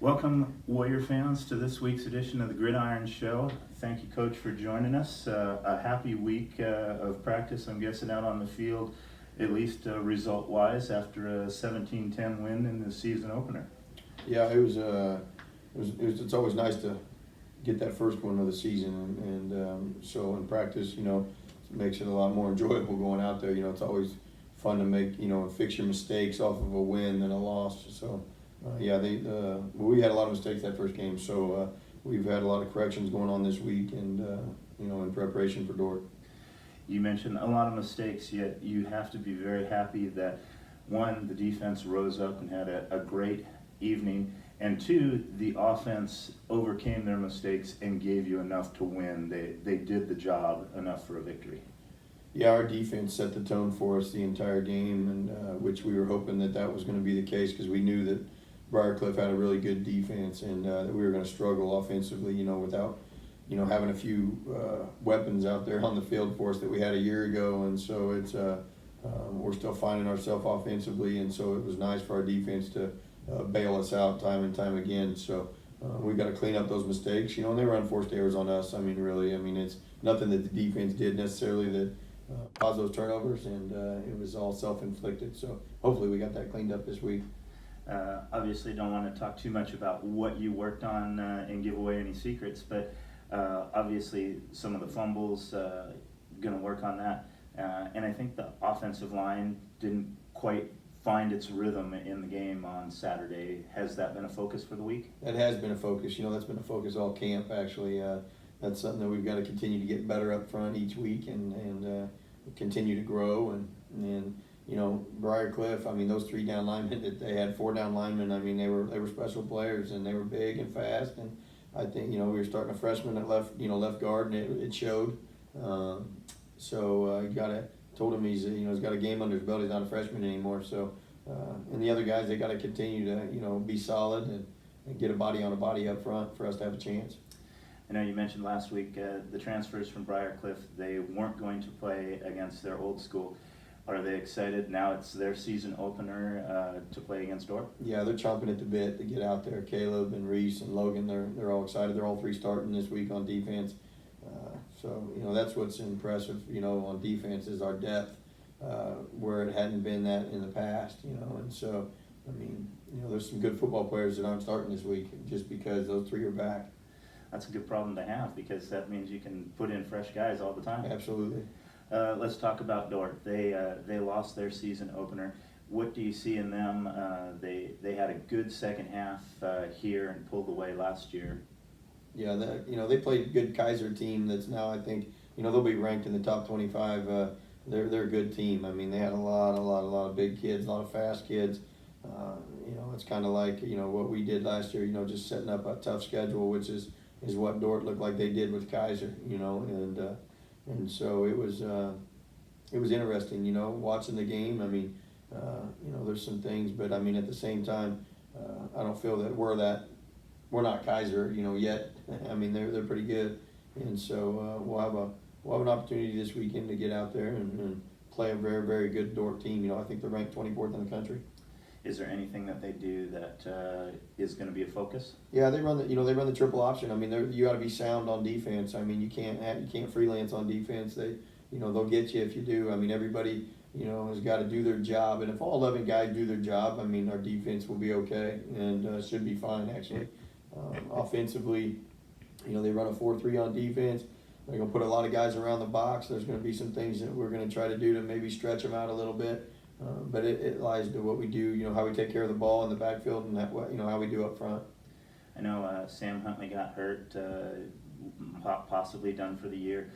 Welcome, Warrior fans, to this week's edition of the Gridiron Show. Thank you, Coach, for joining us. A happy week of practice, I'm guessing, out on the field, at least result-wise, after a 17-10 win in the season opener. Yeah, it's always nice to get that first one of the season, and so in practice, it makes it a lot more enjoyable going out there. It's always fun to make, fix your mistakes off of a win than a loss. So. We had a lot of mistakes that first game, so we've had a lot of corrections going on this week, and in preparation for Dordt. You mentioned a lot of mistakes, yet you have to be very happy that, one, the defense rose up and had a great evening, and two, the offense overcame their mistakes and gave you enough to win. They did the job enough for a victory. Yeah, our defense set the tone for us the entire game, and which we were hoping that was going to be the case, because we knew that Briarcliff had a really good defense, and that we were going to struggle offensively, without, having a few weapons out there on the field for us that we had a year ago. And so it's we're still finding ourselves offensively, and so it was nice for our defense to bail us out time and time again. So we've got to clean up those mistakes, and they were unforced errors on us. It's nothing that the defense did necessarily that caused those turnovers, and it was all self-inflicted. So hopefully we got that cleaned up this week. Obviously don't want to talk too much about what you worked on and give away any secrets, but obviously some of the fumbles, going to work on that. And I think the offensive line didn't quite find its rhythm in the game on Saturday. Has that been a focus for the week? That has been a focus. That's been a focus all camp, actually. That's something that we've got to continue to get better up front each week, and continue to grow. And Briarcliff, those 3 down linemen that they had, 4 down linemen, they were special players, and they were big and fast. And I think, we were starting a freshman at left guard, and it showed. So told him he's got a game under his belt. He's not a freshman anymore. So, and the other guys, they got to continue to, be solid and get a body on a body up front for us to have a chance. I know you mentioned last week the transfers from Briarcliff, they weren't going to play against their old school. Are they excited? Now it's their season opener to play against Dordt? Yeah, they're chomping at the bit to get out there. Caleb and Reese and Logan, they're all excited. They're all 3 starting this week on defense. So that's what's impressive, on defense is our depth, where it hadn't been that in the past, And so, there's some good football players that aren't starting this week just because those 3 are back. That's a good problem to have, because that means you can put in fresh guys all the time. Absolutely. Let's talk about Dordt. They lost their season opener. What do you see in them? They had a good second half here and pulled away last year. Yeah, they played a good Kaiser team that's now, I think, they'll be ranked in the top 25. They're a good team. They had a lot of big kids, a lot of fast kids. It's kind of like, what we did last year, just setting up a tough schedule, which is what Dordt looked like they did with Kaiser, and so it was interesting, watching the game. There's some things, but at the same time, I don't feel that we're not Kaiser, yet. They're pretty good, and so we'll have an opportunity this weekend to get out there and play a very, very good Dordt team. I think they're ranked 24th in the country. Is there anything that they do that is going to be a focus? Yeah, they run the triple option. You got to be sound on defense. You can't freelance on defense. They'll get you if you do. Everybody has got to do their job, and if all 11 guys do their job, our defense will be okay and should be fine actually. Offensively, they run a 4-3 on defense. They're going to put a lot of guys around the box. There's going to be some things that we're going to try to do to maybe stretch them out a little bit. But it lies to what we do, how we take care of the ball in the backfield, and how we do up front. I know Sam Huntley got hurt, possibly done for the year.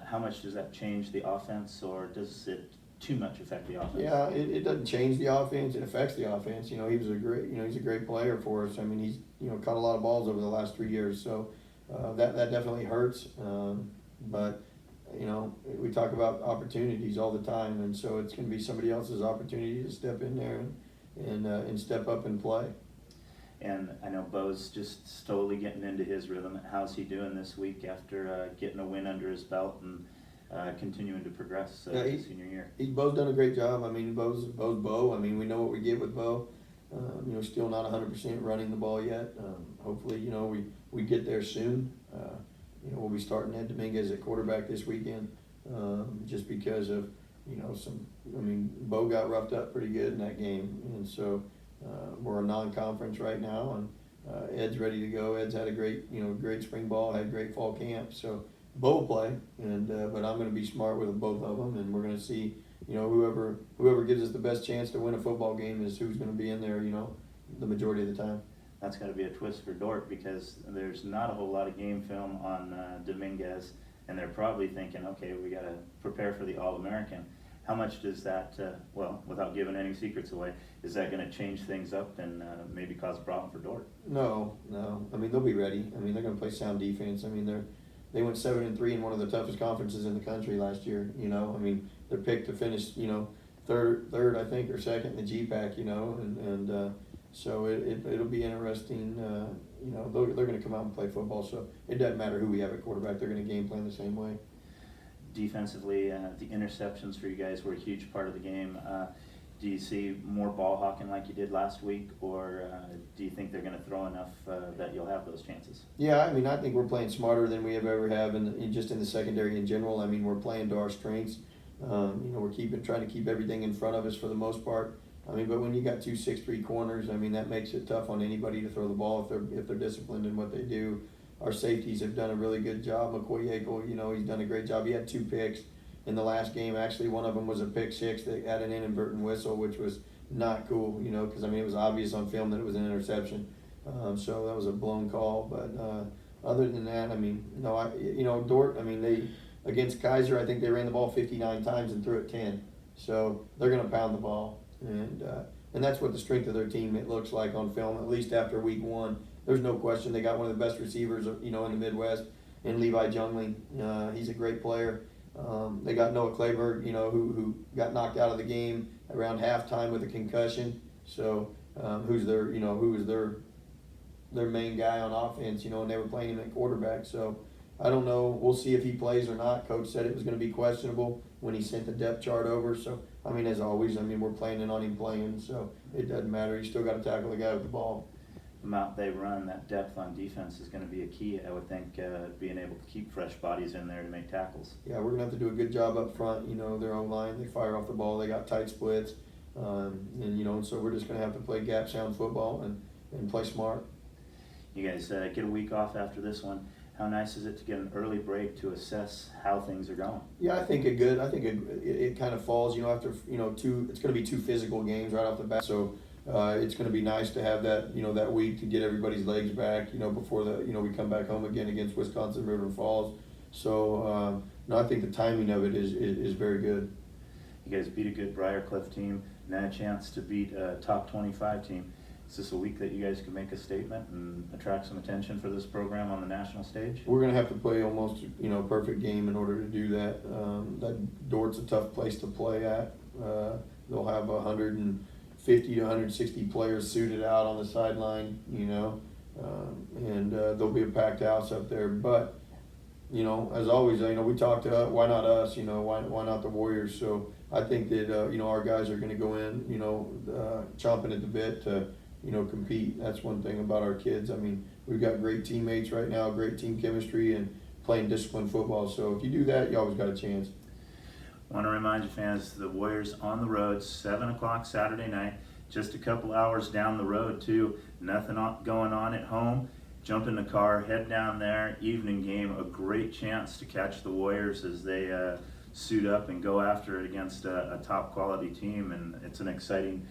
How much does that change the offense, or does it too much affect the offense? Yeah, it doesn't change the offense. It affects the offense. He was he's a great player for us. He's caught a lot of balls over the last 3 years, so that definitely hurts. But we talk about opportunities all the time, and so it's going to be somebody else's opportunity to step in there and step up and play. And I know Bo's just slowly getting into his rhythm. How's he doing this week after getting a win under his belt and continuing to progress Yeah, his senior year. Bo's done a great job. I mean, Bo's Bo. I mean, we know what we get with Bo. Still not 100% running the ball yet. Hopefully, we get there soon. We'll be starting Ed Dominguez at quarterback this weekend, just because of, Bo got roughed up pretty good in that game. And so we're a non-conference right now, and Ed's ready to go. Ed's had a great spring ball, had great fall camp. So Bo will play, but I'm going to be smart with both of them, and we're going to see, whoever gives us the best chance to win a football game is who's going to be in there, the majority of the time. That's got to be a twist for Dordt, because there's not a whole lot of game film on Dominguez, and they're probably thinking, okay, we got to prepare for the All-American. How much does that, without giving any secrets away, is that going to change things up and maybe cause a problem for Dordt? No. I mean, they'll be ready. I mean, they're going to play sound defense. I mean, they went 7-3 in one of the toughest conferences in the country last year. I mean, they're picked to finish, third I think, or second in the GPAC. So it'll be interesting. They're going to come out and play football. So it doesn't matter who we have at quarterback. They're going to game plan the same way. Defensively, the interceptions for you guys were a huge part of the game. Do you see more ball hawking like you did last week, or do you think they're going to throw enough that you'll have those chances? Yeah, I mean, I think we're playing smarter than we have ever have, just in the secondary in general. I mean, we're playing to our strengths. We're trying to keep everything in front of us for the most part. I mean, but when you got 2 6'3" corners, I mean, that makes it tough on anybody to throw the ball if they're disciplined in what they do. Our safeties have done a really good job. McCoy Yeagle, he's done a great job. He had 2 picks in the last game. Actually, one of them was a pick 6 that had an inadvertent whistle, which was not cool, because, I mean, it was obvious on film that it was an interception. So that was a blown call. But other than that, I mean, Dordt, I mean, against Kaiser, I think they ran the ball 59 times and threw it 10. So they're going to pound the ball. And that's what the strength of their team, it looks like on film, at least after week 1. There's no question they got one of the best receivers, in the Midwest, in Levi Jungling. He's a great player. They got Noah Clayberg, who got knocked out of the game around halftime with a concussion. So who was their main guy on offense, and they were playing him at quarterback. So I don't know. We'll see if he plays or not. Coach said it was going to be questionable when he sent the depth chart over. So, I mean, as always, we're planning on him playing. So it doesn't matter. You still got to tackle the guy with the ball. The amount they run, that depth on defense is going to be a key, I would think, being able to keep fresh bodies in there to make tackles. Yeah, we're going to have to do a good job up front. Their own line, they fire off the ball. They got tight splits. And so we're just going to have to play gap sound football and play smart. You guys get a week off after this one. How nice is it to get an early break to assess how things are going? Yeah, I think it kind of falls, after, it's going to be 2 physical games right off the bat. So it's going to be nice to have that, that week to get everybody's legs back, before we come back home again against Wisconsin River Falls. So, I think the timing of it is very good. You guys beat a good Briarcliff team and had a chance to beat a top 25 team. Is this a week that you guys can make a statement and attract some attention for this program on the national stage? We're going to have to play almost, perfect game in order to do that. That Dordt's a tough place to play at. They'll have 150 to 160 players suited out on the sideline, and there'll be a packed house up there. But, as always, we talk to why not us, why not the Warriors? So I think that, our guys are going to go in, chomping at the bit to, compete. That's one thing about our kids. I mean, we've got great teammates right now, great team chemistry, and playing disciplined football. So if you do that, you always got a chance. I want to remind you fans, the Warriors on the road, 7 o'clock Saturday night, just a couple hours down the road too. Nothing going on at home. Jump in the car, head down there, evening game, a great chance to catch the Warriors as they suit up and go after it against a top quality team, and it's an exciting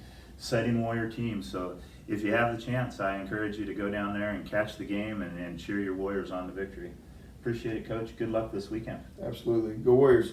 Warrior team. So if you have the chance, I encourage you to go down there and catch the game and cheer your Warriors on to victory. Appreciate it, Coach. Good luck this weekend. Absolutely. Go Warriors.